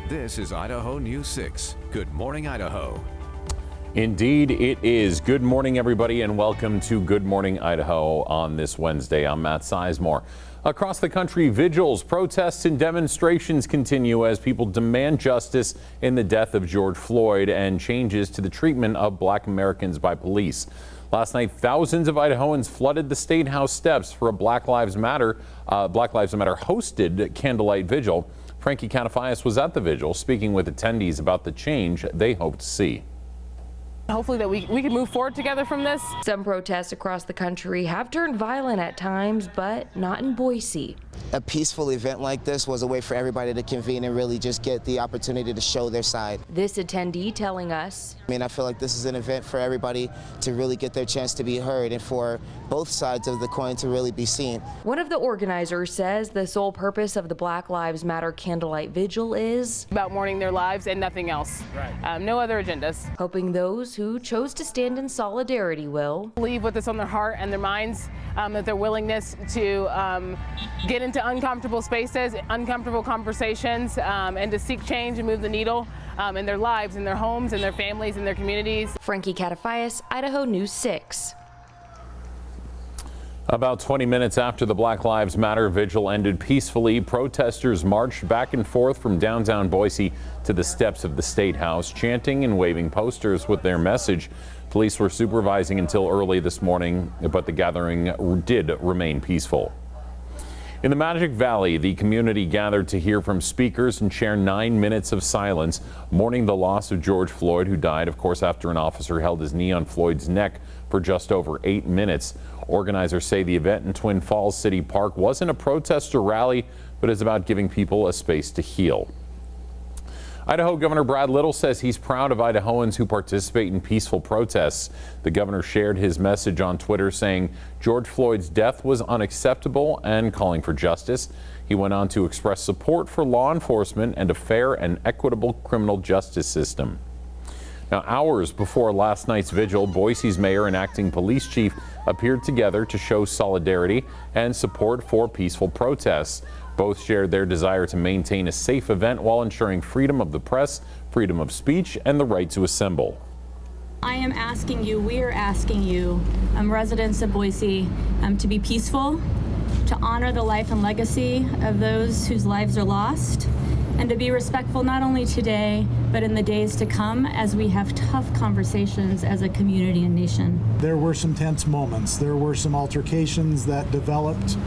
This is Idaho News 6. Good morning, Idaho. Indeed, it is. Good morning, everybody, and welcome to Good Morning Idaho on this Wednesday. I'm Matt Sizemore. Across the country, vigils, protests, and demonstrations continue as people demand justice in the death of George Floyd and changes to the treatment of Black Americans by police. Last night, thousands of Idahoans flooded the State House steps for a Black Lives Matter hosted Candlelight Vigil. Frankie Catafias was at the vigil, speaking with attendees about the change they hope to see. Hopefully that we can move forward together from this. Some protests across the country have turned violent at times, but not in Boise. A peaceful event like this was a way for everybody to convene and really just get the opportunity to show their side. This attendee telling us, I feel like this is an event for everybody to really get their chance to be heard and for both sides of the coin to really be seen. One of the organizers says the sole purpose of the Black Lives Matter Candlelight Vigil is about mourning their lives and nothing else. Right. No other agendas. Hoping those who chose to stand in solidarity will leave with this on their heart and their minds, that their willingness to get into uncomfortable spaces, uncomfortable conversations, and to seek change and move the needle in their lives, in their homes, in their families, in their communities. Frankie Catafias, Idaho News 6. About 20 minutes after the Black Lives Matter vigil ended peacefully, protesters marched back and forth from downtown Boise to the steps of the State House, chanting and waving posters with their message. Police were supervising until early this morning, but the gathering did remain peaceful. In the Magic Valley, the community gathered to hear from speakers and share 9 minutes of silence, mourning the loss of George Floyd, who died, of course, after an officer held his knee on Floyd's neck for just over 8 minutes. Organizers say the event in Twin Falls City Park wasn't a protest or rally, but is about giving people a space to heal. Idaho Governor Brad Little says he's proud of Idahoans who participate in peaceful protests. The governor shared his message on Twitter saying George Floyd's death was unacceptable and calling for justice. He went on to express support for law enforcement and a fair and equitable criminal justice system. Now, hours before last night's vigil, Boise's mayor and acting police chief appeared together to show solidarity and support for peaceful protests. Both shared their desire to maintain a safe event while ensuring freedom of the press, freedom of speech, and the right to assemble. I am asking you, we are asking you, residents of Boise, to be peaceful, to honor the life and legacy of those whose lives are lost, and to be respectful not only today, but in the days to come as we have tough conversations as a community and nation. There were some tense moments. There were some altercations that developed,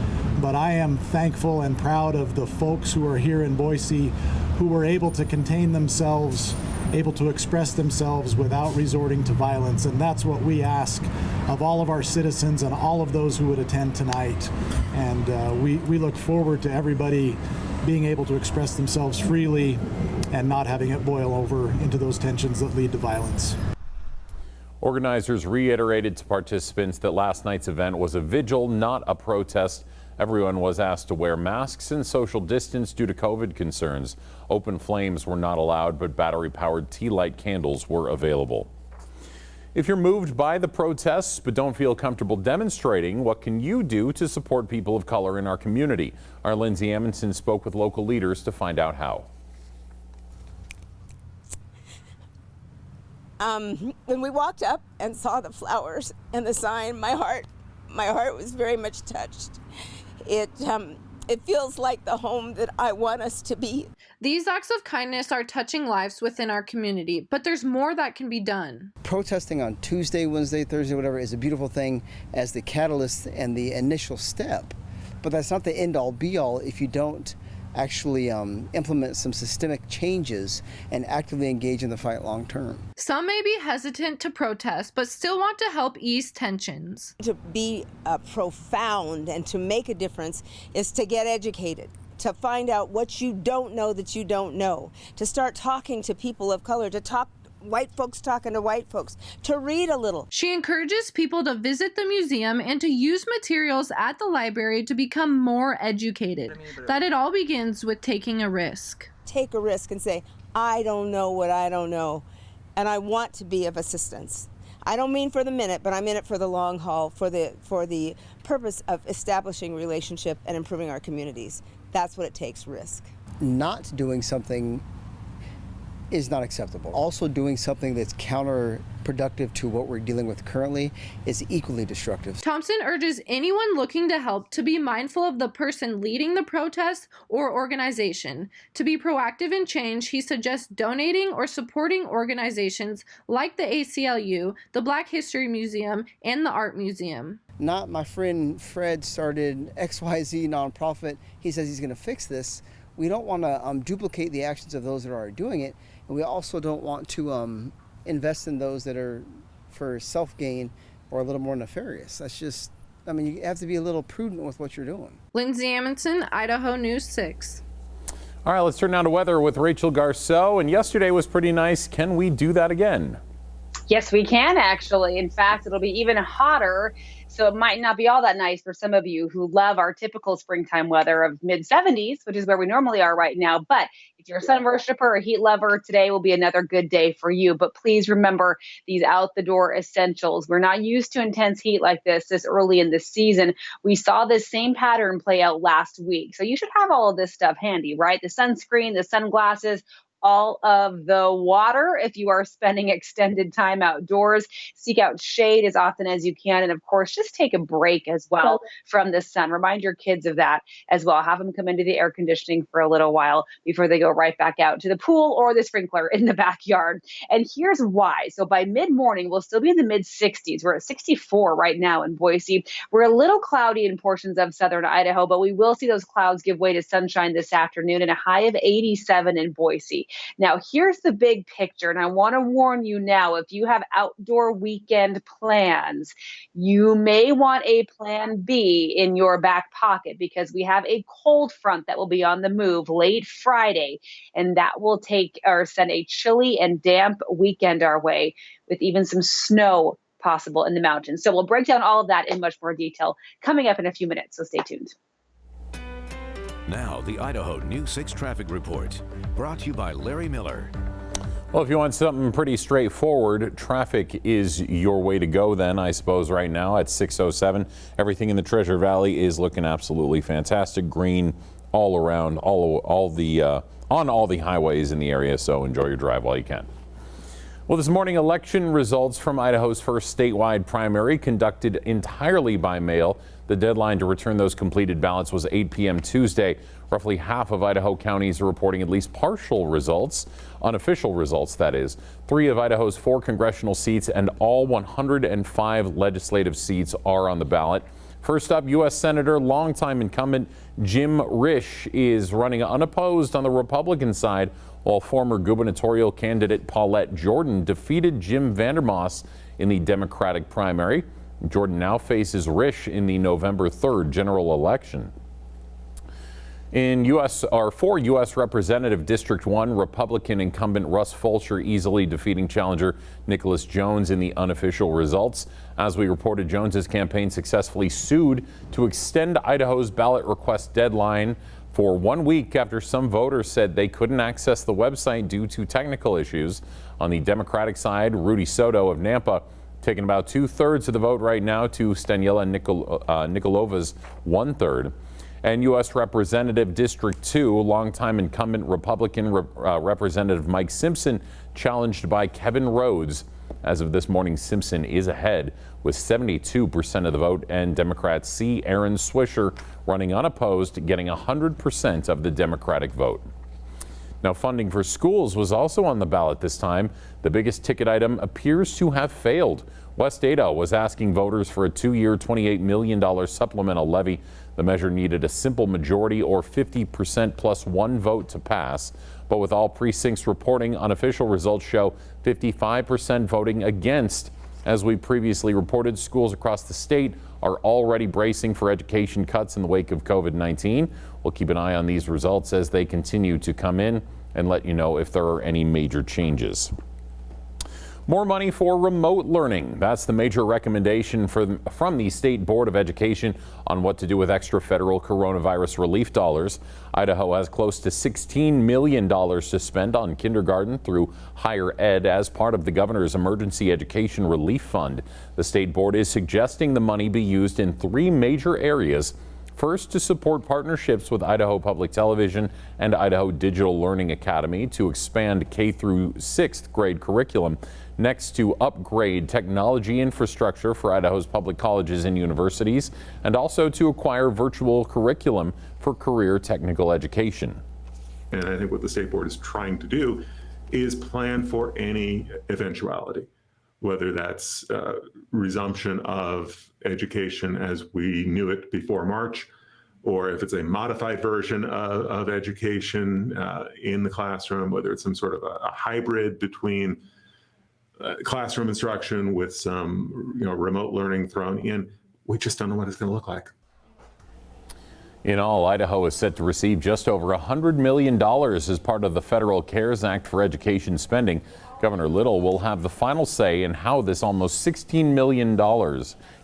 but I am thankful and proud of the folks who are here in Boise who were able to contain themselves, able to express themselves without resorting to violence. And that's what we ask of all of our citizens and all of those who would attend tonight. And we look forward to everybody being able to express themselves freely and not having it boil over into those tensions that lead to violence. Organizers reiterated to participants that last night's event was a vigil, not a protest. Everyone was asked to wear masks and social distance due to COVID concerns. Open flames were not allowed, but battery-powered tea light candles were available. If you're moved by the protests but don't feel comfortable demonstrating, what can you do to support people of color in our community? Our Lindsay Amundsen spoke with local leaders to find out how. When we walked up and saw the flowers and the sign, my heart was very much touched. It feels like the home that I want us to be. These acts of kindness are touching lives within our community, but there's more that can be done. Protesting on Tuesday, Wednesday, Thursday, whatever, is a beautiful thing as the catalyst and the initial step. But that's not the end-all, be-all if you don't actually implement some systemic changes and actively engage in the fight long-term. Some may be hesitant to protest, but still want to help ease tensions. To be profound and to make a difference is to get educated, to find out what you don't know that you don't know, to start talking to people of color, to talk white folks talking to white folks, to read a little. She encourages people to visit the museum and to use materials at the library to become more educated. That it all begins with taking a risk. Take a risk and say, I don't know what I don't know, and I want to be of assistance. I don't mean for the minute, but I'm in it for the long haul, for the purpose of establishing relationship and improving our communities. That's what it takes, risk. Not doing something is not acceptable. Also, doing something that's counterproductive to what we're dealing with currently is equally destructive. Thompson urges anyone looking to help to be mindful of the person leading the protest or organization. To be proactive in change, he suggests donating or supporting organizations like the ACLU, the Black History Museum, and the Art Museum. Not my friend Fred started XYZ nonprofit. He says he's going to fix this. We don't want to duplicate the actions of those that are doing it. And we also don't want to invest in those that are for self-gain or a little more nefarious. That's just, I mean, you have to be a little prudent with what you're doing. Lindsay Amundsen, Idaho News 6. All right, let's turn now to weather with Rachel Garceau. And yesterday was pretty nice. Can we do that again? Yes, we can actually. In fact, it'll be even hotter. So it might not be all that nice for some of you who love our typical springtime weather of mid-70s, which is where we normally are right now. But if you're a sun worshiper or a heat lover, today will be another good day for you. But please remember these out-the-door essentials. We're not used to intense heat like this early in the season. We saw this same pattern play out last week. So you should have all of this stuff handy, right? The sunscreen, the sunglasses, all of the water if you are spending extended time outdoors. Seek out shade as often as you can. And of course, just take a break as well from the sun. Remind your kids of that as well. Have them come into the air conditioning for a little while before they go right back out to the pool or the sprinkler in the backyard. And here's why. So by mid-morning, we'll still be in the mid-60s. We're at 64 right now in Boise. We're a little cloudy in portions of southern Idaho, but we will see those clouds give way to sunshine this afternoon and a high of 87 in Boise. Now, here's the big picture, and I want to warn you now, if you have outdoor weekend plans, you may want a plan B in your back pocket because we have a cold front that will be on the move late Friday, and that will send a chilly and damp weekend our way with even some snow possible in the mountains. So we'll break down all of that in much more detail coming up in a few minutes, so stay tuned. Now, the Idaho News 6 traffic report, brought to you by Larry Miller. Well, if you want something pretty straightforward, traffic is your way to go then, I suppose, right now at 6:07. Everything in the Treasure Valley is looking absolutely fantastic. Green all around, on all the highways in the area, so enjoy your drive while you can. Well, this morning, election results from Idaho's first statewide primary conducted entirely by mail. The deadline to return those completed ballots was 8 p.m. Tuesday. Roughly half of Idaho counties are reporting at least partial results, unofficial results, that is. 3 of Idaho's 4 congressional seats and all 105 legislative seats are on the ballot. First up, U.S. Senator, longtime incumbent Jim Risch is running unopposed on the Republican side, while former gubernatorial candidate Paulette Jordan defeated Jim Vandermoss in the Democratic primary. Jordan now faces Risch in the November 3rd general election. For U.S. Representative District 1, Republican incumbent Russ Fulcher easily defeating challenger Nicholas Jones in the unofficial results. As we reported, Jones's campaign successfully sued to extend Idaho's ballot request deadline for 1 week after some voters said they couldn't access the website due to technical issues. On the Democratic side, Rudy Soto of Nampa taking about 2/3 of the vote right now to Staniela Nikolova's 1/3. And U.S. Representative District 2, longtime incumbent Republican Representative Mike Simpson challenged by Kevin Rhodes. As of this morning, Simpson is ahead with 72% of the vote, and Democrat C. Aaron Swisher running unopposed, getting 100% of the Democratic vote. Now, funding for schools was also on the ballot this time. The biggest ticket item appears to have failed. West Idaho was asking voters for a 2-year, $28 million supplemental levy. The measure needed a simple majority or 50% plus 1 vote to pass. But with all precincts reporting, unofficial results show 55% voting against. As we previously reported, schools across the state are already bracing for education cuts in the wake of COVID-19. We'll keep an eye on these results as they continue to come in and let you know if there are any major changes. More money for remote learning. That's the major recommendation from the State Board of Education on what to do with extra federal coronavirus relief dollars. Idaho has close to $16 million to spend on kindergarten through higher ed as part of the governor's Emergency Education Relief Fund. The State Board is suggesting the money be used in 3 major areas. First, to support partnerships with Idaho Public Television and Idaho Digital Learning Academy to expand K through 6th grade curriculum. Next, to upgrade technology infrastructure for Idaho's public colleges and universities, and also to acquire virtual curriculum for career technical education. And I think what the state board is trying to do is plan for any eventuality, whether that's resumption of education as we knew it before March, or if it's a modified version of education in the classroom, whether it's some sort of a hybrid between classroom instruction with some remote learning thrown in. We just don't know what it's going to look like. In all, Idaho is set to receive just over $100 million as part of the federal CARES Act for education spending. Governor Little will have the final say in how this almost $16 million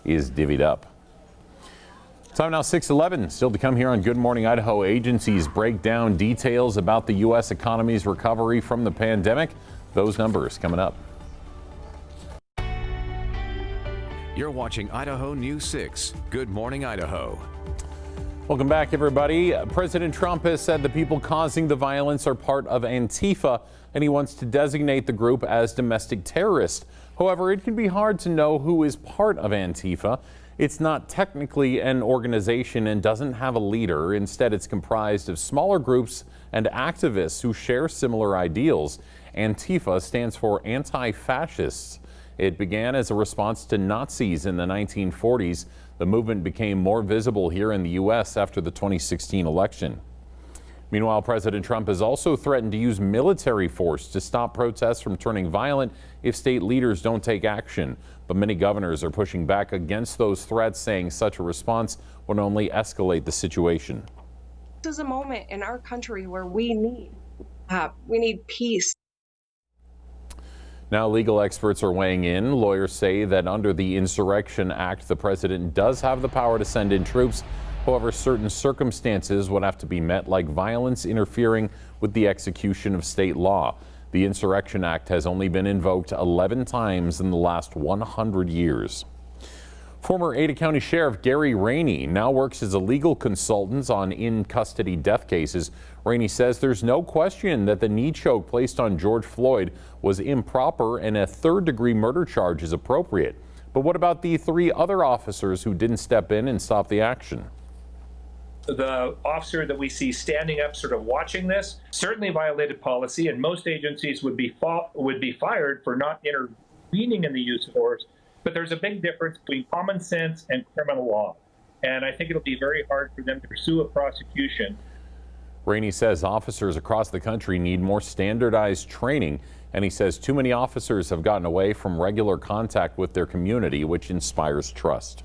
is divvied up. Time now 6:11. Still to come here on Good Morning Idaho. Agencies break down details about the U.S. economy's recovery from the pandemic. Those numbers coming up. You're watching Idaho News 6. Good Morning Idaho. Welcome back, everybody. President Trump has said the people causing the violence are part of Antifa, and he wants to designate the group as domestic terrorist. However, it can be hard to know who is part of Antifa. It's not technically an organization and doesn't have a leader. Instead, it's comprised of smaller groups and activists who share similar ideals. Antifa stands for anti-fascists. It began as a response to Nazis in the 1940s. The movement became more visible here in the U.S. after the 2016 election. Meanwhile, President Trump has also threatened to use military force to stop protests from turning violent if state leaders don't take action. But many governors are pushing back against those threats, saying such a response would only escalate the situation. This is a moment in our country where we need peace. Now, legal experts are weighing in. Lawyers say that under the Insurrection Act, the president does have the power to send in troops. However, certain circumstances would have to be met, like violence interfering with the execution of state law. The Insurrection Act has only been invoked 11 times in the last 100 years. Former Ada County Sheriff Gary Rainey now works as a legal consultant on in-custody death cases. Rainey says there's no question that the knee choke placed on George Floyd was improper and a third-degree murder charge is appropriate. But what about the 3 other officers who didn't step in and stop the action? The officer that we see standing up sort of watching this certainly violated policy, and most agencies would be fired for not intervening in the use of force. But there's a big difference between common sense and criminal law, and I think it'll be very hard for them to pursue a prosecution. Rainey says officers across the country need more standardized training, and he says too many officers have gotten away from regular contact with their community, which inspires trust.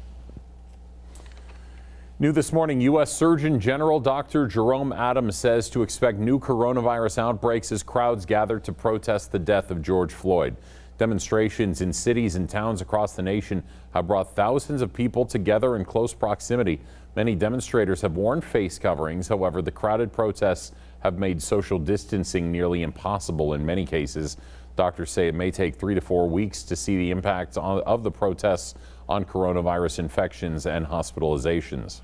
New this morning, U.S. Surgeon General Dr. Jerome Adams says to expect new coronavirus outbreaks as crowds gather to protest the death of George Floyd. Demonstrations in cities and towns across the nation have brought thousands of people together in close proximity. Many demonstrators have worn face coverings. However, the crowded protests have made social distancing nearly impossible in many cases. Doctors say it may take 3 to 4 weeks to see the impact of the protests on coronavirus infections and hospitalizations.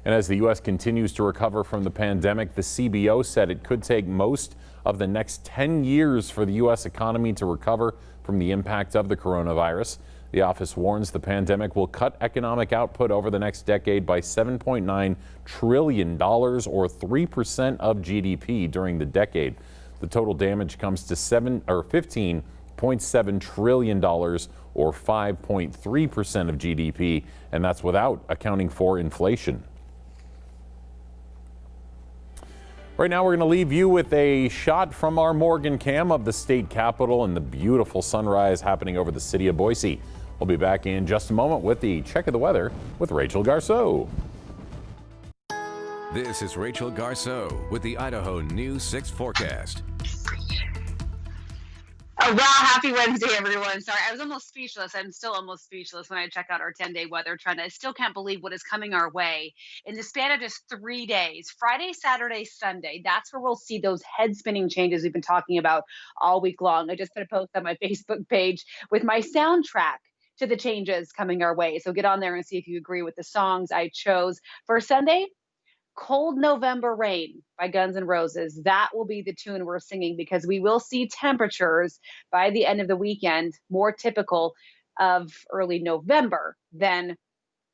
And as the U.S. continues to recover from the pandemic, the CBO said it could take most of the next 10 years for the U.S. economy to recover from the impact of the coronavirus. The office warns the pandemic will cut economic output over the next decade by $7.9 trillion, or 3% of GDP during the decade. The total damage comes to $15.7 trillion, or 5.3% of GDP, and that's without accounting for inflation. Right now, we're going to leave you with a shot from our Morgan cam of the state capitol and the beautiful sunrise happening over the city of Boise. We'll be back in just a moment with the check of the weather with Rachel Garceau. This is Rachel Garceau with the Idaho News 6 forecast. Oh, well, happy Wednesday, everyone. Sorry, I was almost speechless. I'm still almost speechless when I check out our 10-day weather trend. I still can't believe what is coming our way in the span of just 3 days. Friday, Saturday, Sunday. That's where we'll see those head-spinning changes we've been talking about all week long. I just put a post on my Facebook page with my soundtrack to the changes coming our way. So get on there and see if you agree with the songs I chose for Sunday. Cold November Rain by Guns N' Roses. That will be the tune we're singing, because we will see temperatures by the end of the weekend more typical of early November than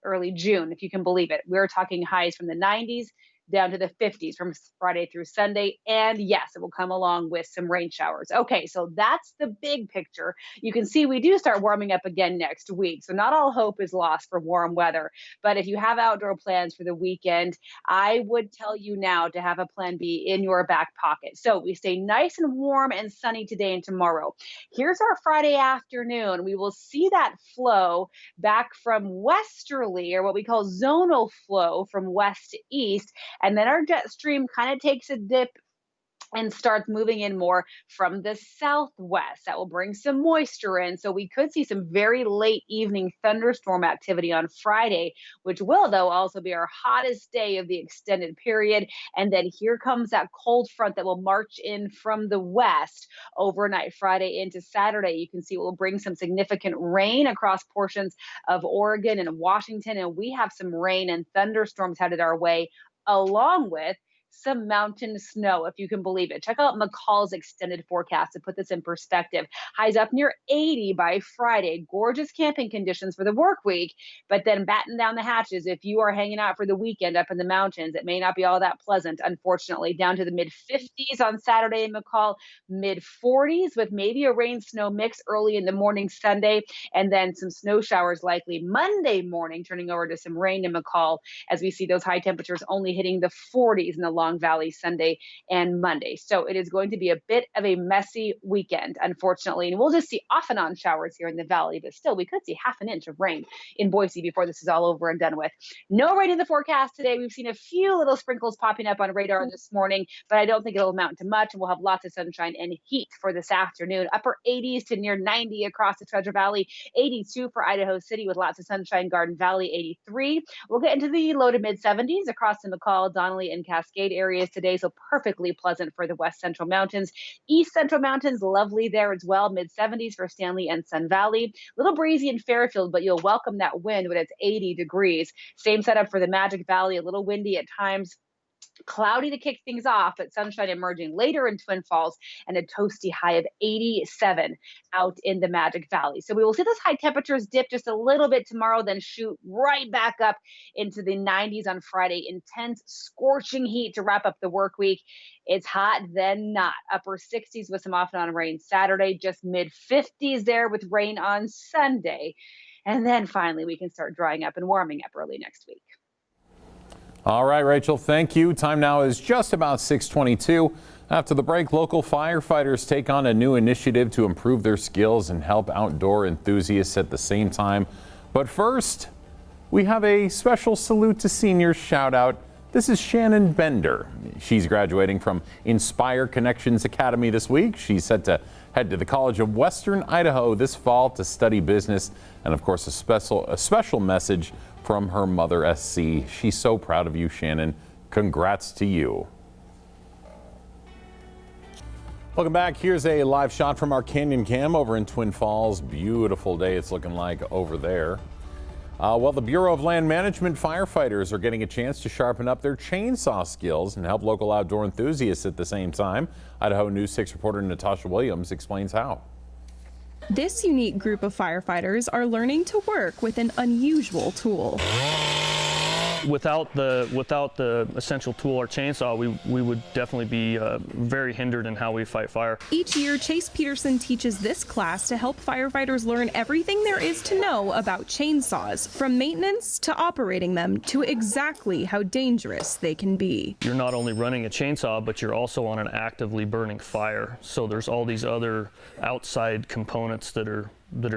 early June, if you can believe it. We're talking highs from the 90s down to the 50s from Friday through Sunday. And yes, it will come along with some rain showers. Okay, so that's the big picture. You can see we do start warming up again next week. So not all hope is lost for warm weather. But if you have outdoor plans for the weekend, I would tell you now to have a plan B in your back pocket. So we stay nice and warm and sunny today and tomorrow. Here's our Friday afternoon. We will see that flow back from westerly, or what we call zonal flow, from west to east. And then our jet stream kind of takes a dip and starts moving in more from the southwest. That will bring some moisture in. So we could see some very late evening thunderstorm activity on Friday, which will, though, also be our hottest day of the extended period. And then here comes that cold front that will march in from the west overnight Friday into Saturday. You can see it will bring some significant rain across portions of Oregon and Washington. And we have some rain and thunderstorms headed our way, along with some mountain snow, if you can believe it. Check out McCall's extended forecast to put this in perspective. Highs up near 80 by Friday. Gorgeous camping conditions for the work week, but then batten down the hatches if you are hanging out for the weekend up in the mountains. It may not be all that pleasant, unfortunately. Down to the mid-50s on Saturday in McCall, mid-40s with maybe a rain-snow mix early in the morning Sunday, and then some snow showers likely Monday morning, turning over to some rain in McCall as we see those high temperatures only hitting the 40s in the Long Valley Sunday and Monday. So it is going to be a bit of a messy weekend, unfortunately. And we'll just see off and on showers here in the valley, but still we could see half an inch of rain in Boise before this is all over and done with. No rain in the forecast today. We've seen a few little sprinkles popping up on radar this morning, but I don't think it'll amount to much. And we'll have lots of sunshine and heat for this afternoon. Upper 80s to near 90 across the Treasure Valley, 82 for Idaho City with lots of sunshine, Garden Valley 83. We'll get into the low to mid 70s across the McCall, Donnelly, and Cascade areas today, so perfectly pleasant for the West Central Mountains. East Central Mountains, lovely there as well, mid 70s for Stanley and Sun Valley. Little breezy in Fairfield, but you'll welcome that wind when it's 80 degrees. Same setup for the Magic Valley, a little windy at times. Cloudy to kick things off, but sunshine emerging later in Twin Falls, and a toasty high of 87 out in the Magic Valley. So we will see those high temperatures dip just a little bit tomorrow, then shoot right back up into the 90s on Friday. Intense, scorching heat to wrap up the work week. It's hot, then not. Upper 60s with some off and on rain Saturday, just mid 50s there with rain on Sunday. And then finally, we can start drying up and warming up early next week. All right, Rachel, thank you. Time now is just about 6:22. After the break, local firefighters take on a new initiative to improve their skills and help outdoor enthusiasts at the same time. But first, we have a special salute to seniors shout out. This is Shannon Bender. She's graduating from Inspire Connections Academy this week. She's set to head to the College of Western Idaho this fall to study business, and of course a special message from her mother, SC. She's so proud of you, Shannon. Congrats to you. Welcome back. Here's a live shot from our Canyon Cam over in Twin Falls. Beautiful day it's looking like over there. Well, the Bureau of Land Management firefighters are getting a chance to sharpen up their chainsaw skills and help local outdoor enthusiasts at the same time. Idaho News 6 reporter Natasha Williams explains how. This unique group of firefighters are learning to work with an unusual tool. Without the essential tool, our chainsaw, we would definitely be very hindered in how we fight fire. Each year, Chase Peterson teaches this class to help firefighters learn everything there is to know about chainsaws, from maintenance to operating them to exactly how dangerous they can be. You're not only running a chainsaw, but you're also on an actively burning fire. So there's all these other outside components that are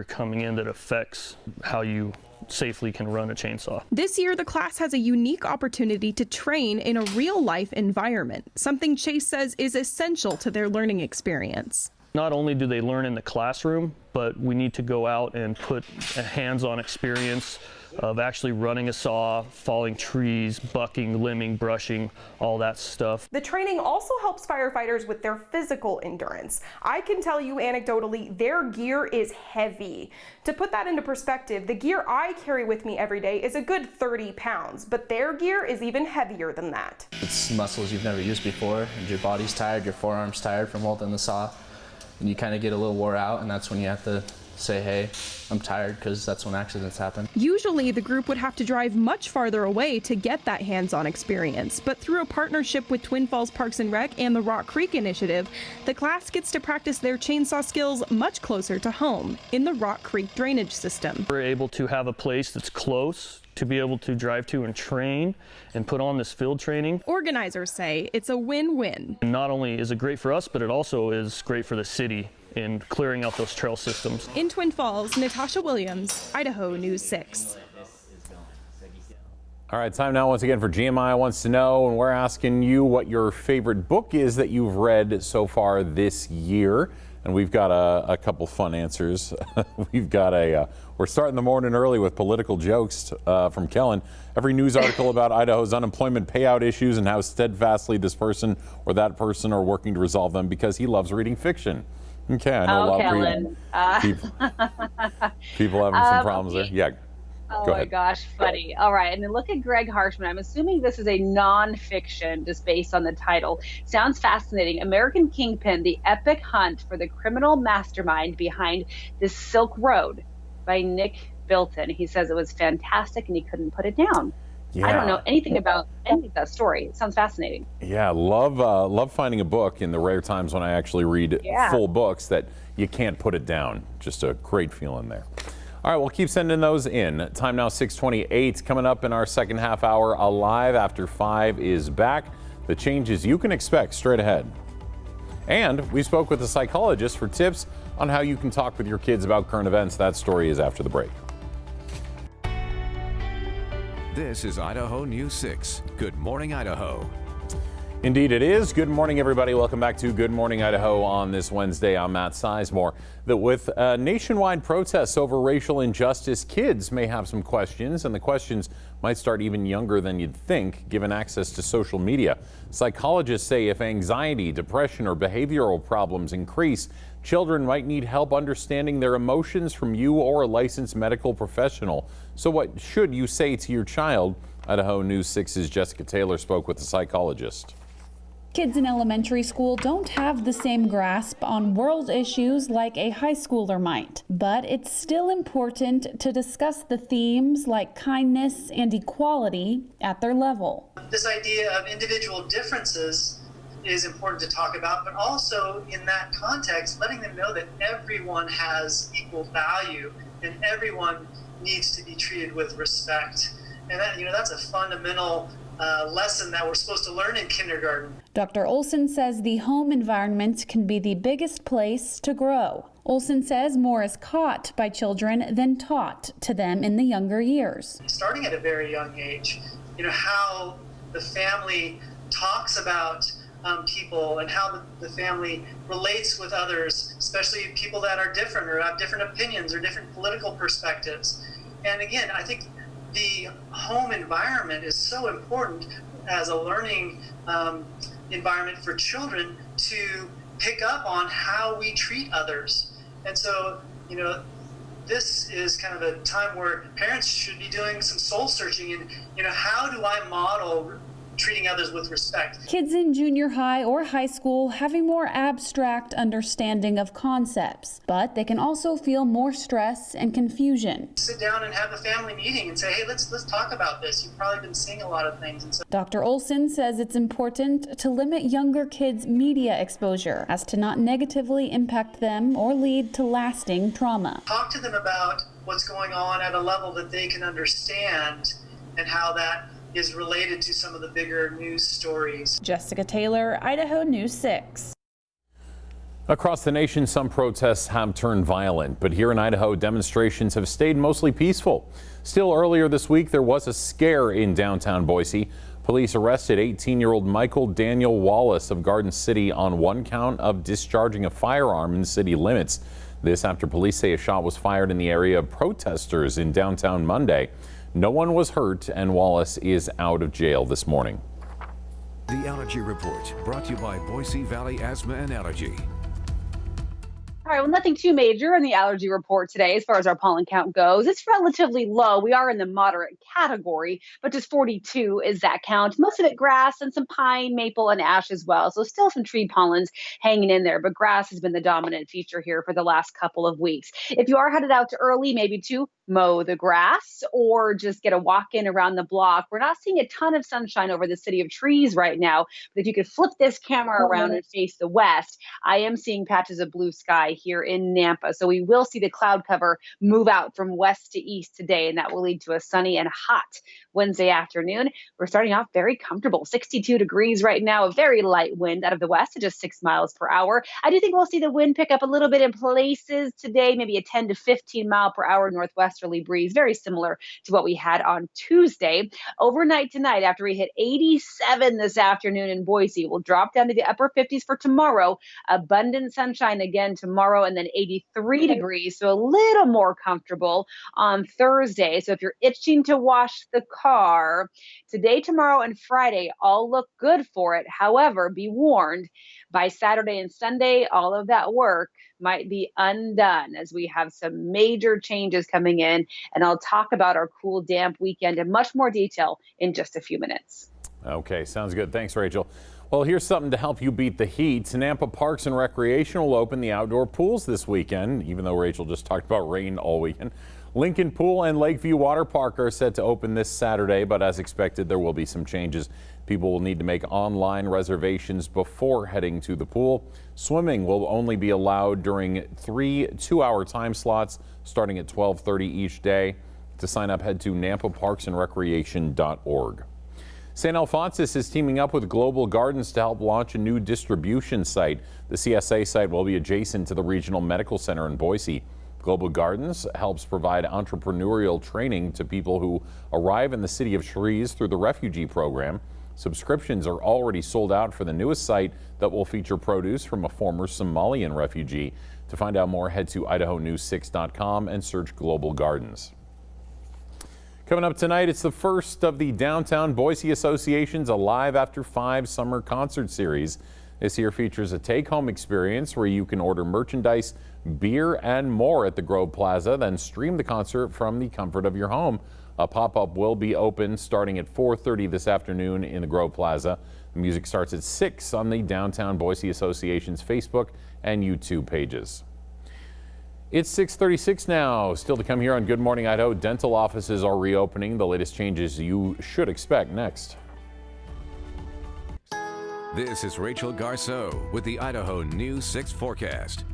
coming in that affects how you safely can run a chainsaw. This year, the class has a unique opportunity to train in a real-life environment, something Chase says is essential to their learning experience. Not only do they learn in the classroom, but we need to go out and put a hands-on experience of actually running a saw, falling trees, bucking, limbing, brushing, all that stuff. The training also helps firefighters with their physical endurance. I can tell you anecdotally, their gear is heavy. To put that into perspective, the gear I carry with me every day is a good 30 pounds, but their gear is even heavier than that. It's muscles you've never used before, and your body's tired, your forearm's tired from holding the saw, and you kind of get a little wore out, and that's when you have to say, hey, I'm tired, because that's when accidents happen. Usually the group would have to drive much farther away to get that hands-on experience, but through a partnership with Twin Falls Parks and Rec and the Rock Creek Initiative, the class gets to practice their chainsaw skills much closer to home in the Rock Creek drainage system. We're able to have a place that's close to be able to drive to and train and put on this field training. Organizers say it's a win-win. And not only is it great for us, but it also is great for the city in clearing out those trail systems. In Twin Falls, Natasha Williams, Idaho News 6. All right, time now once again for GMI Wants to Know, and we're asking you what your favorite book is that you've read so far this year. And we've got a couple fun answers. We've got we're starting the morning early with political jokes from Kellen. Every news article about Idaho's unemployment payout issues and how steadfastly this person or that person are working to resolve them because he loves reading fiction. Okay, I know a lot of people having some problems there. Yeah. Oh my gosh, funny. All right, and then look at Greg Harshman. I'm assuming this is a nonfiction just based on the title. Sounds fascinating. American Kingpin, the epic hunt for the criminal mastermind behind the Silk Road by Nick Bilton. He says it was fantastic and he couldn't put it down. Yeah. I don't know anything about any of that story. It sounds fascinating. Yeah, love finding a book in the rare times when I actually read full books that you can't put it down. Just a great feeling there. All right, we'll keep sending those in. Time now 6:28. Coming up in our second half hour, Alive After 5 is back. The changes you can expect straight ahead. And we spoke with a psychologist for tips on how you can talk with your kids about current events. That story is after the break. This is Idaho News 6. Good morning, Idaho. Indeed it is. Good morning, everybody. Welcome back to Good Morning Idaho on this Wednesday. I'm Matt Sizemore. With nationwide protests over racial injustice, kids may have some questions, and the questions might start even younger than you'd think, given access to social media. Psychologists say if anxiety, depression, or behavioral problems increase, children might need help understanding their emotions from you or a licensed medical professional. So what should you say to your child? Idaho News 6's Jessica Taylor spoke with a psychologist. Kids in elementary school don't have the same grasp on world issues like a high schooler might, but it's still important to discuss the themes like kindness and equality at their level. This idea of individual differences is important to talk about, but also in that context, letting them know that everyone has equal value and everyone needs to be treated with respect. And that, that's a fundamental lesson that we're supposed to learn in kindergarten. Dr. Olson says the home environment can be the biggest place to grow. Olson says more is caught by children than taught to them in the younger years. Starting at a very young age, how the family talks about people and how the family relates with others, especially people that are different or have different opinions or different political perspectives. And again, I think the home environment is so important as a learning environment for children to pick up on how we treat others. And so, this is kind of a time where parents should be doing some soul searching and, how do I model treating others with respect? Kids in junior high or high school have a more abstract understanding of concepts, but they can also feel more stress and confusion. Sit down and have a family meeting and say, hey, let's talk about this. You've probably been seeing a lot of things. And so Dr. Olson says it's important to limit younger kids' media exposure as to not negatively impact them or lead to lasting trauma. Talk to them about what's going on at a level that they can understand and how that is related to some of the bigger news stories. Jessica Taylor, Idaho News 6. Across the nation, some protests have turned violent, but here in Idaho, demonstrations have stayed mostly peaceful. Still, earlier this week, there was a scare in downtown Boise. Police arrested 18-year-old Michael Daniel Wallace of Garden City on one count of discharging a firearm in city limits. This after police say a shot was fired in the area of protesters in downtown Monday. No one was hurt, and Wallace is out of jail this morning. The Allergy Report, brought to you by Boise Valley Asthma and Allergy. All right, well, nothing too major in the allergy report today as far as our pollen count goes. It's relatively low. We are in the moderate category, but just 42 is that count. Most of it grass and some pine, maple, and ash as well. So still some tree pollens hanging in there, but grass has been the dominant feature here for the last couple of weeks. If you are headed out early, maybe to mow the grass or just get a walk in around the block, we're not seeing a ton of sunshine over the city of trees right now. But if you could flip this camera around and face the west, I am seeing patches of blue sky here in Nampa. So we will see the cloud cover move out from west to east today, and that will lead to a sunny and hot Wednesday afternoon. We're starting off very comfortable, 62 degrees right now, a very light wind out of the west at just 6 miles per hour. I do think we'll see the wind pick up a little bit in places today, maybe a 10 to 15 mile per hour northwesterly breeze, very similar to what we had on Tuesday. Overnight tonight, after we hit 87 this afternoon in Boise, we'll drop down to the upper 50s for tomorrow. Abundant sunshine again tomorrow, and then 83 degrees, so a little more comfortable on Thursday. So if you're itching to wash the car, today, tomorrow, and Friday all look good for it. However, be warned, by Saturday and Sunday, all of that work might be undone as we have some major changes coming in, and I'll talk about our cool, damp weekend in much more detail in just a few minutes. Okay, sounds good. Thanks, Rachel. Well, here's something to help you beat the heat. Nampa Parks and Recreation will open the outdoor pools this weekend, even though Rachel just talked about rain all weekend. Lincoln Pool and Lakeview Water Park are set to open this Saturday, but as expected, there will be some changes. People will need to make online reservations before heading to the pool. Swimming will only be allowed during 3 two-hour time slots starting at 12:30 each day. To sign up, head to nampaparksandrecreation.org. St. Alphonsus is teaming up with Global Gardens to help launch a new distribution site. The CSA site will be adjacent to the Regional Medical Center in Boise. Global Gardens helps provide entrepreneurial training to people who arrive in the city of Trees through the refugee program. Subscriptions are already sold out for the newest site that will feature produce from a former Somalian refugee. To find out more, head to idahonews6.com and search Global Gardens. Coming up tonight, it's the first of the Downtown Boise Association's Alive After 5 summer concert series. This year features a take-home experience where you can order merchandise, beer, and more at the Grove Plaza, then stream the concert from the comfort of your home. A pop-up will be open starting at 4:30 this afternoon in the Grove Plaza. The music starts at 6 on the Downtown Boise Association's Facebook and YouTube pages. It's 6:36 now. Still to come here on Good Morning Idaho. Dental offices are reopening. The latest changes you should expect next. This is Rachel Garceau with the Idaho News 6 forecast.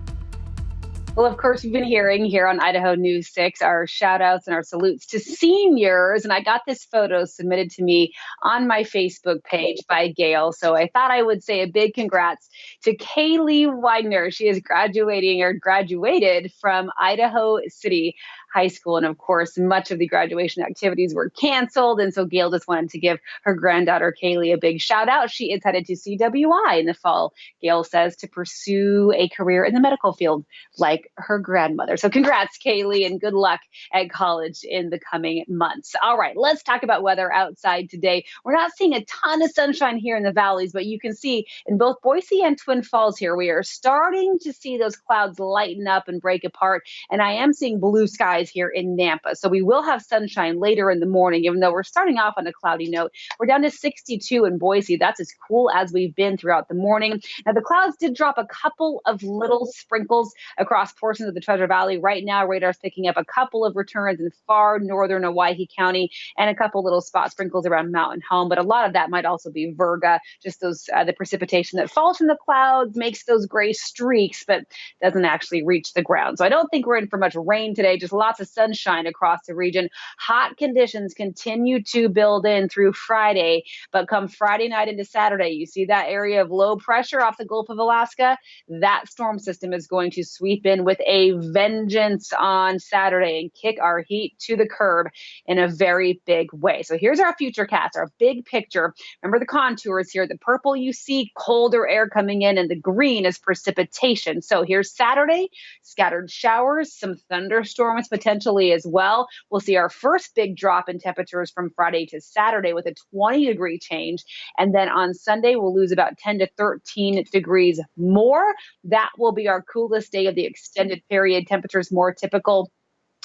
Well, of course, we've been hearing here on Idaho News 6 our shout outs and our salutes to seniors. And I got this photo submitted to me on my Facebook page by Gail. So I thought I would say a big congrats to Kaylee Wagner. She is graduated from Idaho City High School. And of course, much of the graduation activities were canceled. And so Gail just wanted to give her granddaughter Kaylee a big shout out. She is headed to CWI in the fall, Gail says, to pursue a career in the medical field like her grandmother. So congrats, Kaylee, and good luck at college in the coming months. All right, let's talk about weather outside today. We're not seeing a ton of sunshine here in the valleys, but you can see in both Boise and Twin Falls here, we are starting to see those clouds lighten up and break apart. And I am seeing blue skies here in Nampa. So we will have sunshine later in the morning, even though we're starting off on a cloudy note. We're down to 62 in Boise. That's as cool as we've been throughout the morning. Now, the clouds did drop a couple of little sprinkles across portions of the Treasure Valley. Right now, radar's picking up a couple of returns in far northern Owyhee County and a couple little spot sprinkles around Mountain Home. But a lot of that might also be virga, just those the precipitation that falls from the clouds makes those gray streaks, but doesn't actually reach the ground. So I don't think we're in for much rain today, just a lot lots of sunshine across the region. Hot conditions continue to build in through Friday, but come Friday night into Saturday, you see that area of low pressure off the Gulf of Alaska? That storm system is going to sweep in with a vengeance on Saturday and kick our heat to the curb in a very big way. So here's our Futurecast, our big picture. Remember the contours here. The purple you see, colder air coming in, and the green is precipitation. So here's Saturday, scattered showers, some thunderstorms potentially as well. We'll see our first big drop in temperatures from Friday to Saturday with a 20-degree change. And then on Sunday, we'll lose about 10 to 13 degrees more. That will be our coolest day of the extended period. Temperatures more typical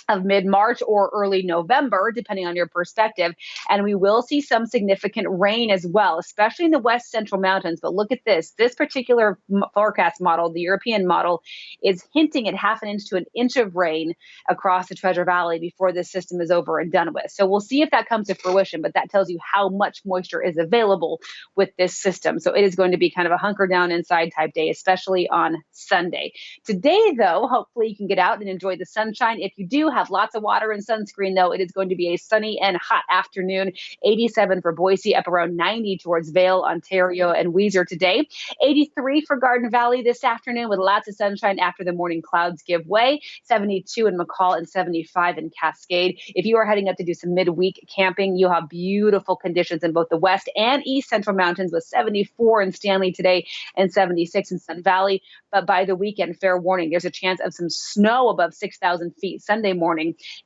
of mid-March or early November, depending on your perspective. And we will see some significant rain as well, especially in the west central mountains. But look at this. This particular forecast model, the European model, is hinting at half an inch to an inch of rain across the Treasure Valley before this system is over and done with. So we'll see if that comes to fruition, but that tells you how much moisture is available with this system. So it is going to be kind of a hunker down inside type day, especially on Sunday. Today, though, hopefully you can get out and enjoy the sunshine. If you do have lots of water and sunscreen, though, it is going to be a sunny and hot afternoon. 87 for Boise, up around 90 towards Vail, Ontario, and Weiser today. 83 for Garden Valley this afternoon with lots of sunshine after the morning clouds give way. 72 in McCall and 75 in Cascade. If you are heading up to do some midweek camping, you'll have beautiful conditions in both the west and east central mountains with 74 in Stanley today and 76 in Sun Valley. But by the weekend, fair warning, there's a chance of some snow above 6,000 feet Sunday morning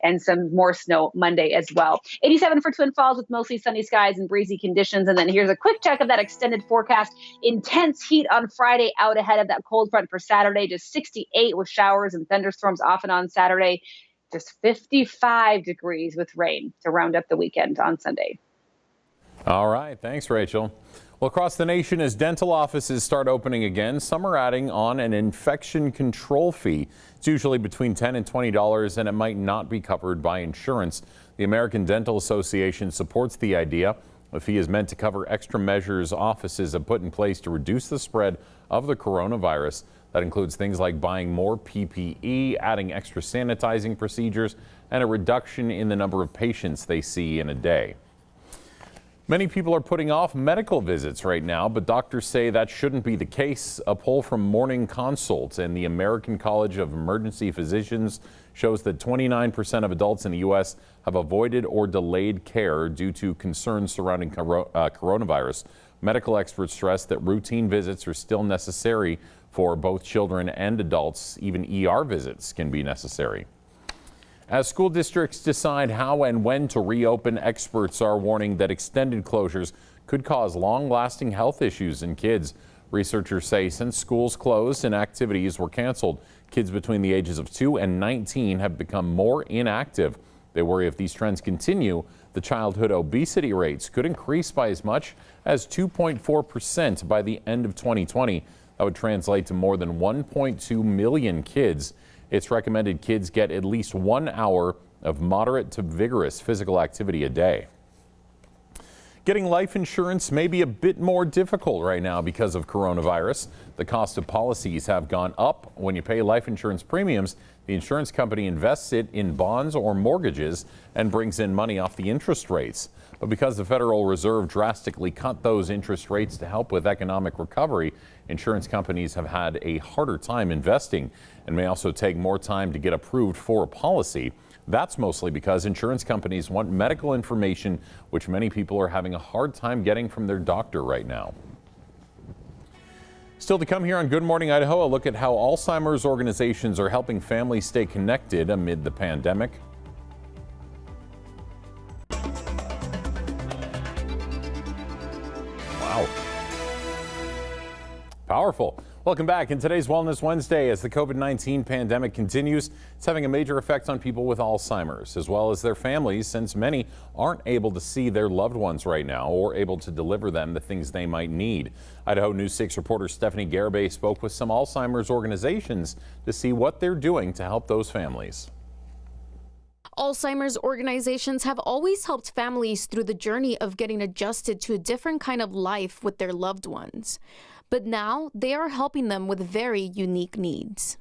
and some more snow Monday as well. 87 for Twin Falls with mostly sunny skies and breezy conditions. And then here's a quick check of that extended forecast. Intense heat on Friday out ahead of that cold front for Saturday, just 68 with showers and thunderstorms off and on Saturday, just 55 degrees with rain to round up the weekend on Sunday. All right. Thanks, Rachel. Well, across the nation, as dental offices start opening again, some are adding on an infection control fee. It's usually between $10 and $20, and it might not be covered by insurance. The American Dental Association supports the idea. The fee is meant to cover extra measures offices have put in place to reduce the spread of the coronavirus. That includes things like buying more PPE, adding extra sanitizing procedures, and a reduction in the number of patients they see in a day. Many people are putting off medical visits right now, but doctors say that shouldn't be the case. A poll from Morning Consult and the American College of Emergency Physicians shows that 29% of adults in the U.S. have avoided or delayed care due to concerns surrounding coronavirus. Medical experts stress that routine visits are still necessary for both children and adults. Even ER visits can be necessary. As school districts decide how and when to reopen, experts are warning that extended closures could cause long-lasting health issues in kids. Researchers say since schools closed and activities were canceled, kids between the ages of 2 and 19 have become more inactive. They worry if these trends continue, the childhood obesity rates could increase by as much as 2.4% by the end of 2020. That would translate to more than 1.2 million kids. It's recommended kids get at least 1 hour of moderate to vigorous physical activity a day. Getting life insurance may be a bit more difficult right now because of coronavirus. The cost of policies have gone up. When you pay life insurance premiums, the insurance company invests it in bonds or mortgages and brings in money off the interest rates. But because the Federal Reserve drastically cut those interest rates to help with economic recovery, insurance companies have had a harder time investing and may also take more time to get approved for a policy. That's mostly because insurance companies want medical information, which many people are having a hard time getting from their doctor right now. Still to come here on Good Morning Idaho, a look at how Alzheimer's organizations are helping families stay connected amid the pandemic. Wow. Powerful. Welcome back. In today's Wellness Wednesday, as the COVID-19 pandemic continues, it's having a major effect on people with Alzheimer's, as well as their families, since many aren't able to see their loved ones right now or able to deliver them the things they might need. Idaho News 6 reporter Stephanie Garibay spoke with some Alzheimer's organizations to see what they're doing to help those families. Alzheimer's organizations have always helped families through the journey of getting adjusted to a different kind of life with their loved ones. But now they are helping them with very unique needs.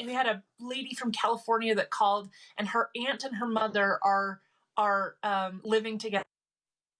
we had a lady from California that called, and her aunt and her mother are living together.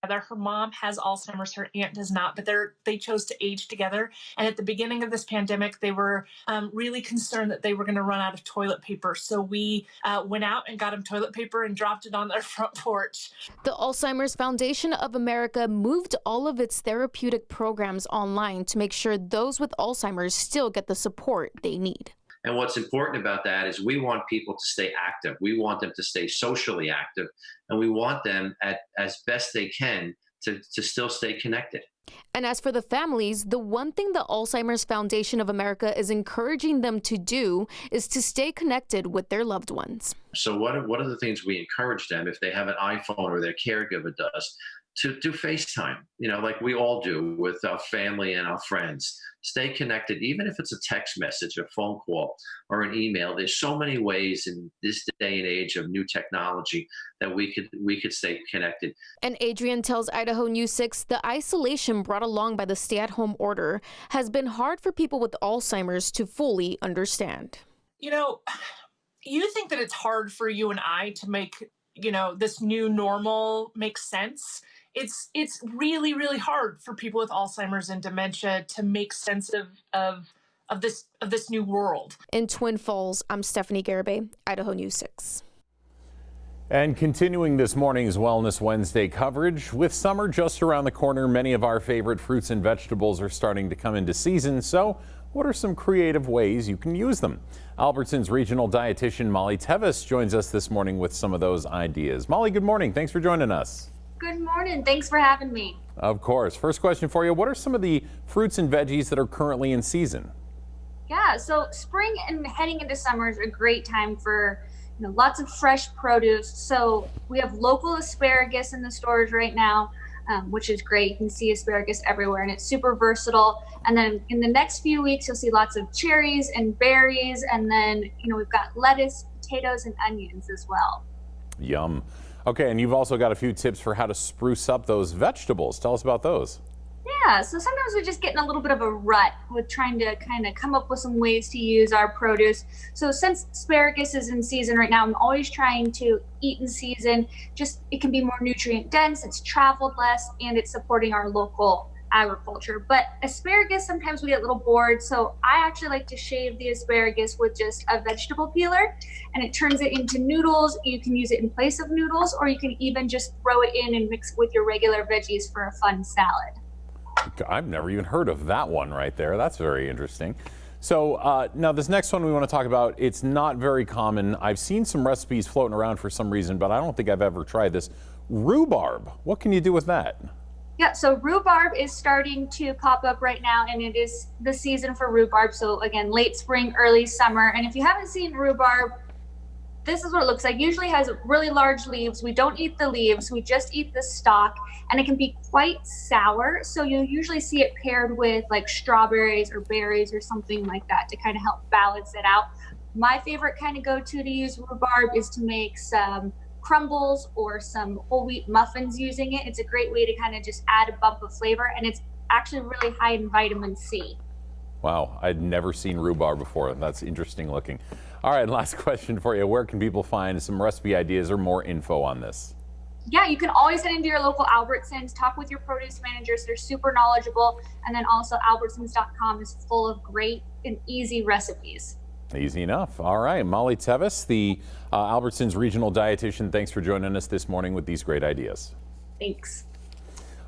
Her mom has Alzheimer's, her aunt does not, but they chose to age together. And at the beginning of this pandemic, they were really concerned that they were going to run out of toilet paper. So we went out and got them toilet paper and dropped it on their front porch. The Alzheimer's Foundation of America moved all of its therapeutic programs online to make sure those with Alzheimer's still get the support they need. And what's important about that is we want people to stay active. We want them to stay socially active, and we want them as best they can to still stay connected. And as for the families, the one thing the Alzheimer's Foundation of America is encouraging them to do is to stay connected with their loved ones. So what are the things we encourage them, if they have an iPhone or their caregiver does, to do FaceTime, like we all do with our family and our friends. Stay connected, even if it's a text message, a phone call, or an email. There's so many ways in this day and age of new technology that we could stay connected. And Adrian tells Idaho News 6 the isolation brought along by the stay-at-home order has been hard for people with Alzheimer's to fully understand. You think that it's hard for you and I to make, this new normal make sense. It's really, really hard for people with Alzheimer's and dementia to make sense of this new world. In Twin Falls, I'm Stephanie Garibay, Idaho News 6. And continuing this morning's Wellness Wednesday coverage, with summer just around the corner, many of our favorite fruits and vegetables are starting to come into season. So what are some creative ways you can use them? Albertson's regional dietitian Molly Tevis joins us this morning with some of those ideas. Molly, good morning. Thanks for joining us. Good morning. Thanks for having me. Of course. First question for you. What are some of the fruits and veggies that are currently in season? Yeah, so spring and heading into summer is a great time for lots of fresh produce. So we have local asparagus in the stores right now, which is great. You can see asparagus everywhere and it's super versatile. And then in the next few weeks, you'll see lots of cherries and berries. And then, we've got lettuce, potatoes, and onions as well. Yum. Okay, and you've also got a few tips for how to spruce up those vegetables. Tell us about those. Yeah, so sometimes we just get in a little bit of a rut with trying to kind of come up with some ways to use our produce. So since asparagus is in season right now, I'm always trying to eat in season. Just it can be more nutrient dense, it's traveled less, and it's supporting our local agriculture. But asparagus, sometimes we get a little bored, so I actually like to shave the asparagus with just a vegetable peeler, and it turns it into noodles. You can use it in place of noodles, or you can even just throw it in and mix it with your regular veggies for a fun salad. I've never even heard of that one right there. That's very interesting. So now this next one we want to talk about, it's not very common. I've seen some recipes floating around for some reason, but I don't think I've ever tried this. Rhubarb. What can you do with that? Yeah, so rhubarb is starting to pop up right now, and it is the season for rhubarb. So again, late spring, early summer. And if you haven't seen rhubarb, this is what it looks like. Usually has really large leaves. We don't eat the leaves, we just eat the stalk, and it can be quite sour. So you'll usually see it paired with like strawberries or berries or something like that to kind of help balance it out. My favorite kind of go-to to use rhubarb is to make some crumbles or some whole wheat muffins using it. It's a great way to kind of just add a bump of flavor, and it's actually really high in vitamin C. Wow, I'd never seen rhubarb before. That's interesting looking. All right, last question for you. Where can people find some recipe ideas or more info on this? Yeah, you can always head into your local Albertsons, talk with your produce managers. They're super knowledgeable. And then also albertsons.com is full of great and easy recipes. Easy enough. All right, Molly Tevis, the Albertsons regional dietitian, thanks for joining us this morning with these great ideas. Thanks.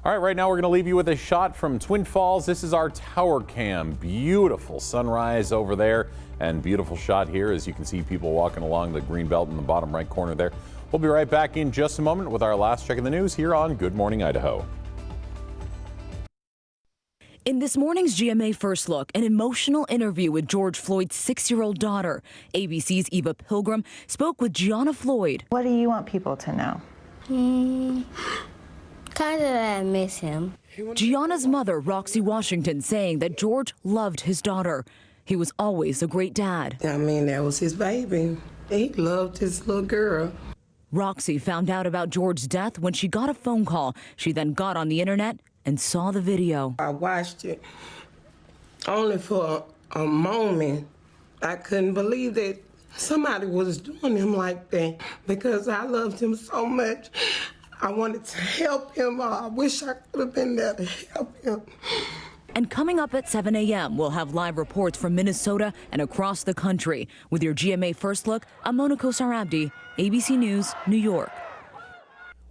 All right, right now we're going to leave you with a shot from Twin Falls. This is our tower cam. Beautiful sunrise over there and beautiful shot here as you can see people walking along the green belt in the bottom right corner there. We'll be right back in just a moment with our last check of the news here on Good Morning Idaho. In this morning's GMA First Look, an emotional interview with George Floyd's 6-year-old daughter. ABC's Eva Pilgrim spoke with Gianna Floyd. What do you want people to know? Kind of that I miss him. Gianna's mother, Roxy Washington, saying that George loved his daughter. He was always a great dad. I mean, that was his baby. He loved his little girl. Roxy found out about George's death when she got a phone call. She then got on the internet and saw the video. I watched it only for a moment I couldn't believe that somebody was doing him like that because I loved him so much. I wanted to help him. I wish I could have been there to help him. And coming up at 7 a.m., we'll have live reports from Minnesota and across the country. With your GMA First Look, I'm Monaco Sarabdi, ABC News, New York.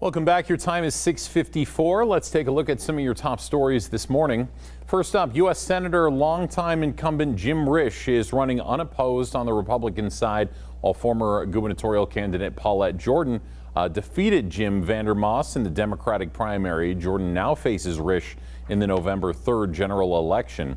Welcome back. Your time is 6:54. Let's take a look at some of your top stories this morning. First up, U.S. Senator, longtime incumbent Jim Risch is running unopposed on the Republican side, while former gubernatorial candidate Paulette Jordan defeated Jim Vandermoss in the Democratic primary. Jordan now faces Risch in the November 3rd general election.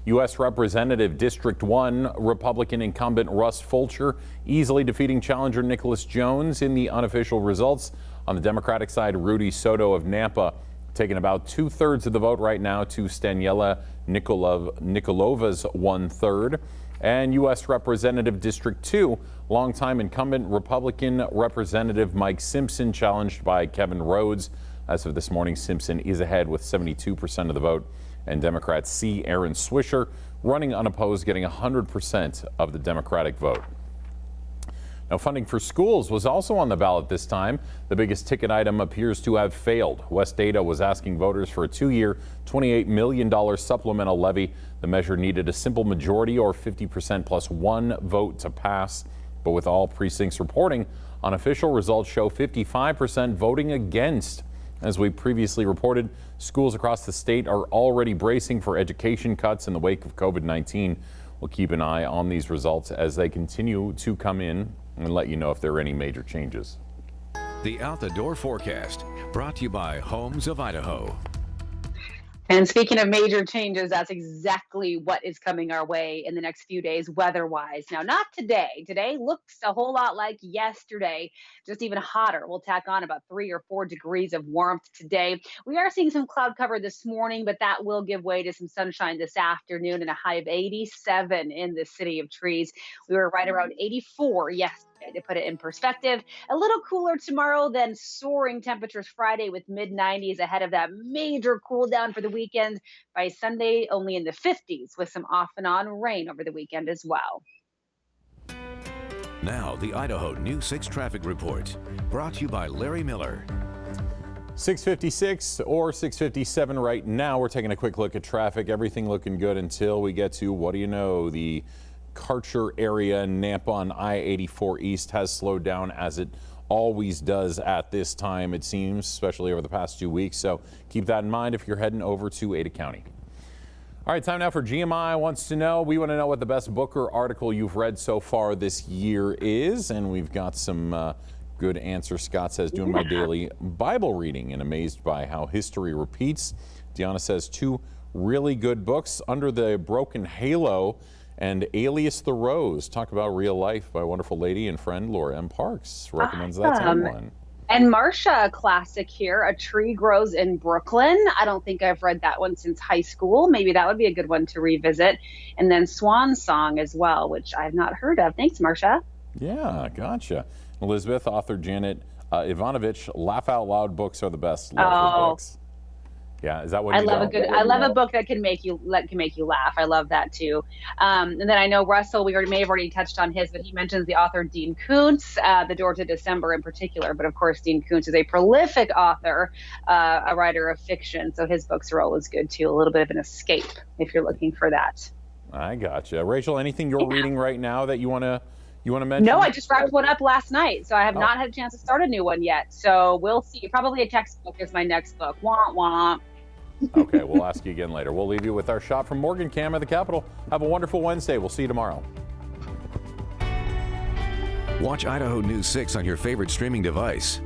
U.S. Representative District 1 Republican incumbent Russ Fulcher easily defeating challenger Nicholas Jones in the unofficial results. On the Democratic side, Rudy Soto of Nampa taking about 2/3 of the vote right now to Staniela Nikolova's 1/3. And U.S. Representative District 2, longtime incumbent Republican Representative Mike Simpson challenged by Kevin Rhodes. As of this morning, Simpson is ahead with 72% of the vote. And Democrats see Aaron Swisher running unopposed, getting 100% of the Democratic vote. Now, funding for schools was also on the ballot this time. The biggest ticket item appears to have failed. West Data was asking voters for a 2-year, $28 million supplemental levy. The measure needed a simple majority or 50% plus one vote to pass. But with all precincts reporting, unofficial results show 55% voting against. As we previously reported, schools across the state are already bracing for education cuts in the wake of COVID-19. We'll keep an eye on these results as they continue to come in and let you know if there are any major changes. The Out the Door forecast, brought to you by Homes of Idaho. And speaking of major changes, that's exactly what is coming our way in the next few days weather-wise. Now, not today. Today looks a whole lot like yesterday, just even hotter. We'll tack on about 3 or 4 degrees of warmth today. We are seeing some cloud cover this morning, but that will give way to some sunshine this afternoon and a high of 87 in the City of Trees. We were right around 84 yesterday. To put it in perspective, a little cooler tomorrow than soaring temperatures Friday with mid-90s ahead of that major cool down for the weekend. By Sunday, only in the 50s with some off and on rain over the weekend as well. Now, the Idaho News 6 traffic report, brought to you by Larry Miller. 6:56 or 6:57 right now. We're taking a quick look at traffic. Everything looking good until we get to, what do you know, the Karcher area. Nampa on I-84 East has slowed down, as it always does at this time, it seems, especially over the past 2 weeks. So keep that in mind if you're heading over to Ada County. All right, time now for GMI Wants to Know. We want to know what the best book or article you've read so far this year is, and we've got some good answers. Scott says, doing my daily Bible reading and amazed by how history repeats. Deanna says, 2 really good books, Under the Broken Halo and Alias the Rose. Talk about real life by wonderful lady and friend Laura M. Parks. Recommends that to everyone. And Marcia, a classic here, A Tree Grows in Brooklyn. I don't think I've read that one since high school. Maybe that would be a good one to revisit. And then Swan Song as well, which I've not heard of. Thanks, Marcia. Yeah, gotcha. Elizabeth, author Janet Ivanovich, Laugh Out Loud books are the best. Love her books. Yeah, is that what I love a book that can make you laugh. I love that too. And then I know Russell, we may have already touched on his, but he mentions the author Dean Koontz, The Door to December in particular. But of course, Dean Koontz is a prolific author, a writer of fiction, so his books are always good too. A little bit of an escape if you're looking for that. I gotcha. Rachel, anything you're reading right now that you want to mention? No, I just wrapped one up last night, so I have not had a chance to start a new one yet. So we'll see. Probably a textbook is my next book. Womp womp. Okay, we'll ask you again later. We'll leave you with our shot from Morgan Cam at the Capitol. Have a wonderful Wednesday. We'll see you tomorrow. Watch Idaho News 6 on your favorite streaming device.